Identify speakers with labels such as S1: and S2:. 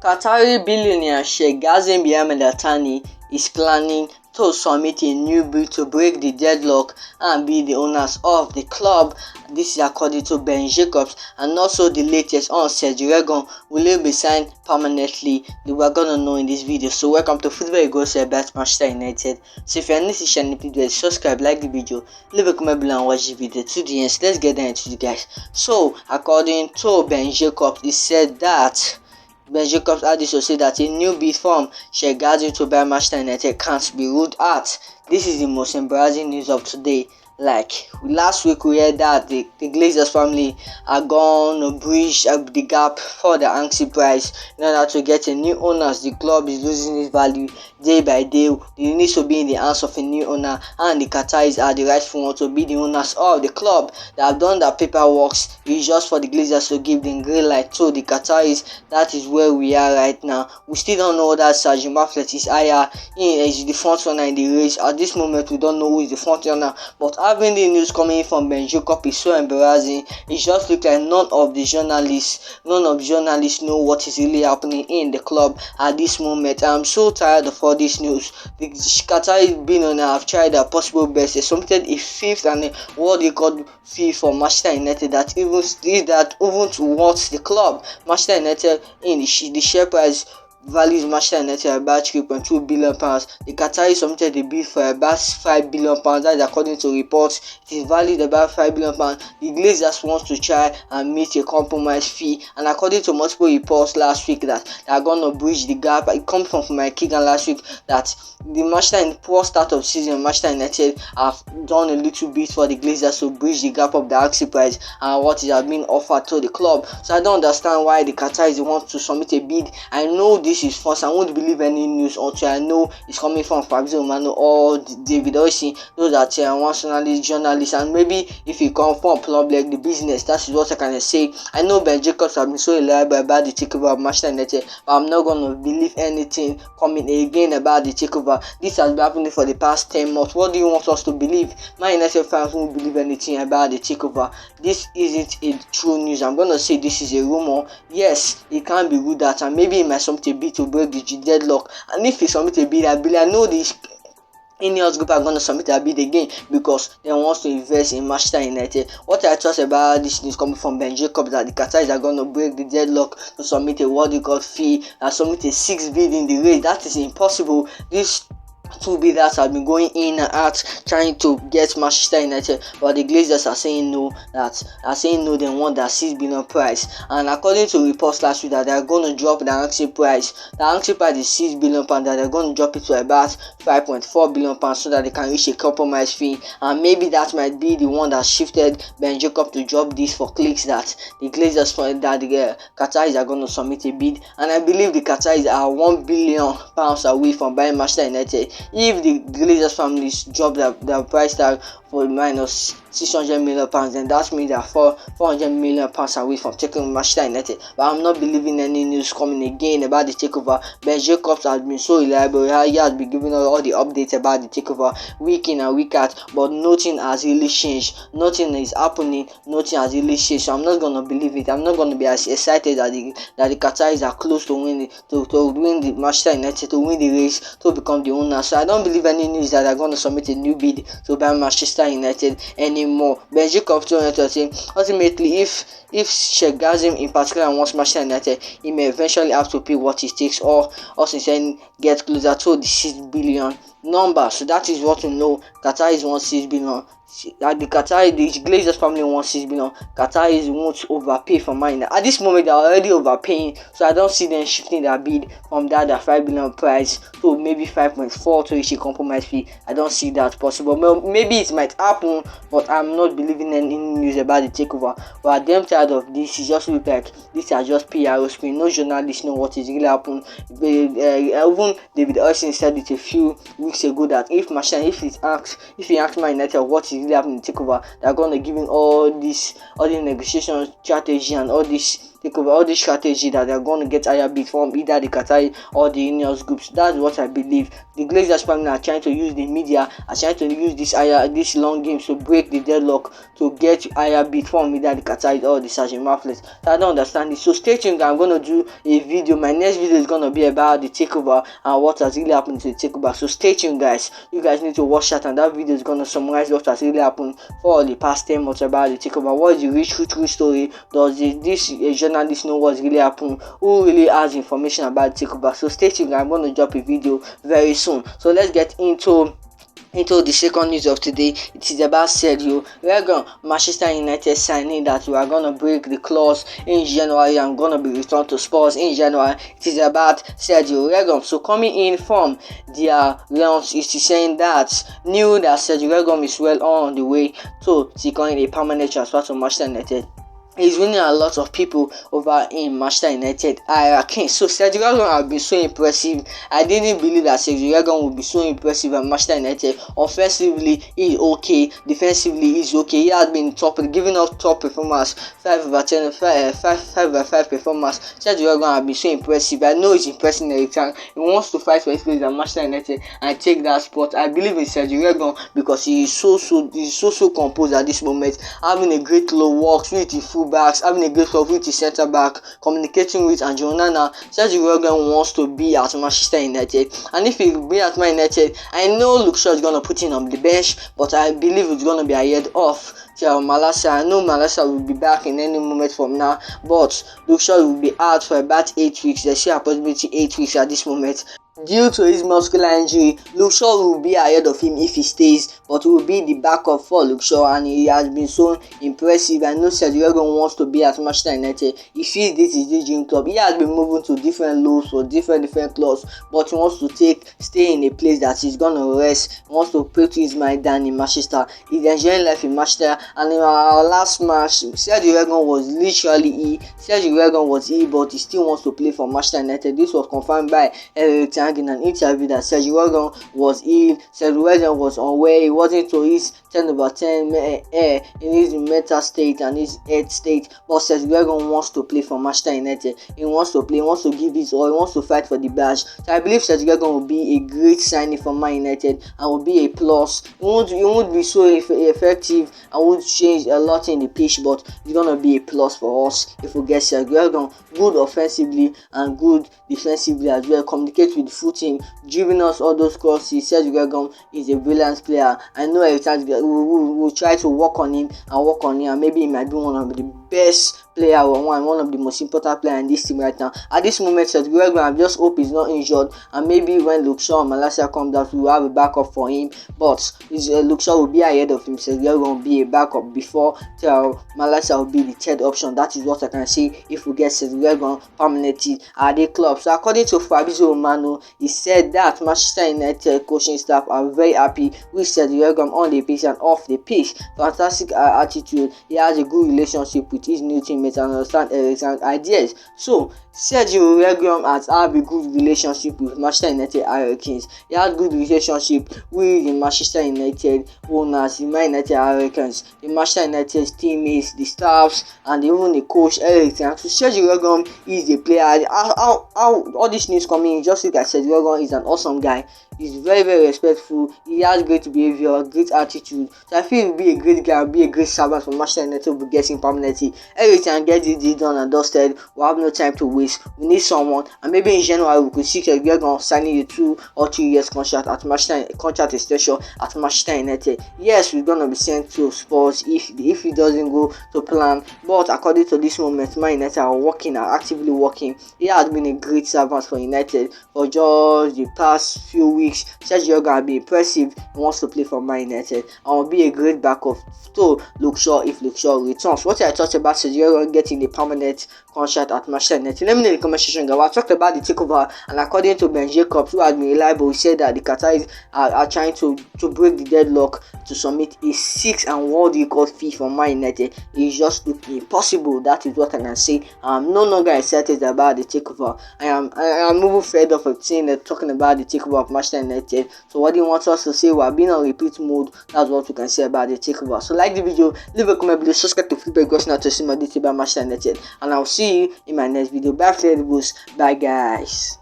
S1: Qatari billionaire Sheikh Jassim is planning to submit a new bill to break the deadlock and be the owners of the club. This is according to Ben Jacobs, and also the latest on Sergio Reguilón. Will he be signed permanently? We are gonna know in this video. So welcome to Football Goes about Manchester United. So if you are new to the channel, please subscribe, like the video, leave a comment below and watch the video to the end. Let's get into the guys. So according to Ben Jacobs, he said that Ben Jacobs had this to say that a new bid from Sheikh Jassim to buy Manchester United can't be ruled out. This is the most embarrassing news of today. Like last week we heard that the Glazers family are going to bridge the gap for the asking price in order to get a new owner. The club is losing its value day by day. It needs to be in the hands of a new owner, and the Qataris are the rightful ones to be the owners of the club. They have done their paperwork. It's just for the Glazers to give them green light to the Qataris. That is where we are right now. We still don't know that Sergio Reguilón is higher. He is the front runner in the race. At this moment, we don't know who is the front runner, but having the news coming in from Ben Jacobs is so embarrassing. It just looks like none of the journalists know what is really happening in the club at this moment. I'm so tired of all this news. The Qatari Billionaire have tried their possible best. They submitted a fifth and a world record fee for Manchester United that even towards the club. Manchester United in the share price values Manchester United about £3.2 billion. The Qataris submitted a bid for about £5 billion. That is according to reports. It is valued about £5 billion. The Glazers want to try and meet a compromise fee, and according to multiple reports last week that they are going to bridge the gap. It comes from my Keegan last week that the Manchester poor start of season, Manchester United have done a little bit for the Glazers to bridge the gap of the asking price and what is being offered to the club. So I don't understand why the Qataris want to submit a bid. I know this is false. I won't believe any news until I know it's coming from Fabrizio Romano or David Oisin. Those are one journalists, and maybe if you come from club like the business, that is what I can say. I know Ben Jacobs have been so reliable about the takeover of Manchester United, but I'm not gonna believe anything coming again about the takeover. This has been happening for the past 10 months. What do you want us to believe? Man United fans won't believe anything about the takeover. This isn't a true news. I'm gonna say this is a rumor. Yes, it can't be good that, and maybe it might submit a bid to break the deadlock. And if he submit a bid, I know this Ineos group are going to submit a bid again because they want to invest in Manchester United. What I thought about this news coming from Ben Jacobs that the Qataris are going to break the deadlock to submit a world record fee and submit a 6th bid in the race. That is impossible. This two bidders have been going in and out trying to get Manchester United, but the Glazers are saying no. They want that $6 billion price, and according to reports last week that they are going to drop the asking price. The asking price is £6 billion, that they're going to drop it to about £5.4 billion so that they can reach a compromise fee, and maybe that might be the one that shifted Ben Jacobs to drop this for clicks that the Glazers that the Qataris are going to submit a bid, and I believe the Qataris are £1 billion away from buying Manchester United. If the Glazers families drop their price tag for minus £600 million, then that means they are £400 million away from taking Manchester United. But I'm not believing any news coming again about the takeover. Ben Jacobs has been so reliable. He has been giving us all the updates about the takeover week in and week out, but nothing has really changed. Nothing is happening. Nothing has really changed. So I'm not gonna believe it. I'm not gonna be as excited that the Qataris are close to win the Manchester United, to win the race, to become the owner. So I don't believe any news that they're going to submit a new bid to buy Manchester United anymore. Ben Jacobs told us saying ultimately if Sheikh Jassim in particular wants Manchester United, he may eventually have to pay what it takes, or since get closer to the 6 billion number. So that is what we know. Qatar is 6 billion. The Glazers family wants 6 billion. Qatar won't overpay for mine. At this moment, they are already overpaying, so I don't see them shifting their bid from that £5 billion price to maybe 5.4 to reach a compromise fee. I don't see that possible. Maybe it might happen, but I'm not believing any news about the takeover. But I'm damn tired of this. It just looks like these are just PR screen. No journalists know what is really happening. Even David Oisin said it a few weeks ago that if he asked Man United what is really happening in takeover, they're going to give him all the negotiation strategy and all this takeover, all this strategy that they're going to get higher bid from either the Qatari or the Ineos groups. That's what I believe. The Glazers family are trying to use the media, are trying to use this long games to break the deadlock to get higher bid from either the Qatari or the Sergio Reguilón. So I don't understand this. So stay tuned. I'm going to do a video. My next video is going to be about the takeover and what has really happened to the takeover. So stay tuned, guys. You guys need to watch that, and that video is going to summarize what has really happened for the past 10 months about the takeover. What is the real true story? Does this journalist know what's really happened? Who really has information about the takeover? So stay tuned. I'm going to drop a video very soon. So let's get into the second news of today. It is about Sergio Reguilón. Manchester United signing that we are going to break the clause in January and going to be returned to Spurs in January. It is about Sergio Reguilón. So coming in from their launch, it is saying that Sergio Reguilón is well on the way to securing a permanent transfer to Manchester United. He's winning a lot of people over in Manchester United. So Sergio Reguilón has been so impressive. I didn't believe that Sergio Reguilón would be so impressive at Manchester United. Offensively, he's okay. Defensively, he's okay. He has been giving us top performance, 5/10, 5/5 performance. Sergio Reguilón has been so impressive. I know he's impressing every time. He wants to fight for his place at Manchester United and take that spot. I believe in Sergio Reguilón because he is so composed at this moment, having a great low walks with the fullbacks, having a great talk with the centre back, communicating with Anjonana. Sergio Reguilón wants to be at Manchester United, and if he be at Man United, I know Luke Shaw is going to put him on the bench, but I believe it's going to be ahead of Malacia. I know Malacia will be back in any moment from now, but Luke Shaw will be out for about 8 weeks. There's still a possibility 8 weeks at this moment. Due to his muscular injury, Luke Shaw will be ahead of him if he stays, but he will be the backup for Luke Shaw, and he has been so impressive. I know Sergio Reguilón wants to be at Manchester United. He feels this is his dream club. He has been moving to different lows for different clubs, but he wants to stay in a place that he's gonna rest. He wants to put his mind down in Manchester. He's enjoying life in Manchester, and in our last match, Sergio Reguilón was literally ill. Sergio Reguilón was ill, but he still wants to play for Manchester United. This was confirmed by Erik in an interview that Sergio Reguilón was ill. Sergio Reguilón was unwell. He wasn't to his 10/10 in his mental state and his head state, but Sergio Reguilón wants to play for Manchester United. He wants to play, he wants to give his all, he wants to fight for the badge. So I believe Sergio Reguilón will be a great signing for Man United and will be a plus. He won't be so effective and won't change a lot in the pitch, but it's gonna be a plus for us if we get Sergio Reguilón. Good offensively and good defensively as well. Communicate with the full team, giving us all those crosses. Sergio Reguilón is a brilliant player. I know every time we'll try to work on him, and maybe he might be one of the best player or one of the most important players in this team right now. At this moment, Sergio Reguilón, I just hope he's not injured, and maybe when Luke Shaw and Malacia comes out, we'll have a backup for him. But Luke Shaw will be ahead of him. Sergio Reguilón will be a backup before Malacia will be the third option. That is what I can say if we get Sergio Reguilón permanently at the club. So according to Fabrizio Romano, he said that Manchester United coaching staff are very happy with Sergio Reguilón on the pitch and off the pitch. Fantastic attitude. He has a good relationship with his new teammates and understand Erik's ideas. So Sergio Reguilón has had a good relationship with Manchester United Hurricanes. He has good relationship with the Manchester United owners, the Man United Hurricanes, the Manchester United teammates, the staffs, and even the coach Erik. So Sergio Reguilón is a player. How all this news coming in, just look at Sergio Reguilón is an awesome guy. He's very respectful. He has great behavior, great attitude. So I feel he'll be a great guy, be a great servant for Manchester United. Will get him permanently. Everything get this done and dusted. We'll have no time to waste. We need someone, and maybe in January we could see Sergio Reguilón signing a 2 or 3 years contract at contract extension at Manchester United. Yes, we're gonna be sent to Spurs if it doesn't go to plan. But according to this moment, Man United are actively working. He has been a great servant for United for just the past few weeks. Sergio Reguilón will be impressive. He wants to play for Man United and will be a great backup to Luke Shaw if Luke Shaw returns. What I thought about Sergio Reguilón getting a permanent contract at Manchester United? Let me know in the comment section, guys. I talked about the takeover, and according to Ben Jacobs, who has been reliable, he said that the Qataris are trying to break the deadlock to submit a 6th and world record fee for Man United. It's just looking impossible. That is what I can say. I'm no longer excited about the takeover. I am moving fed up of seeing that talking about the takeover of Manchester United. So what do you want us to say? We're being on repeat mode. That's what we can say about the takeover. So like the video, leave a comment below, subscribe to Feedback Question. to see more detail about Manchester United, and I'll see you in my next video. Bye, Freddy Boost. Bye, guys.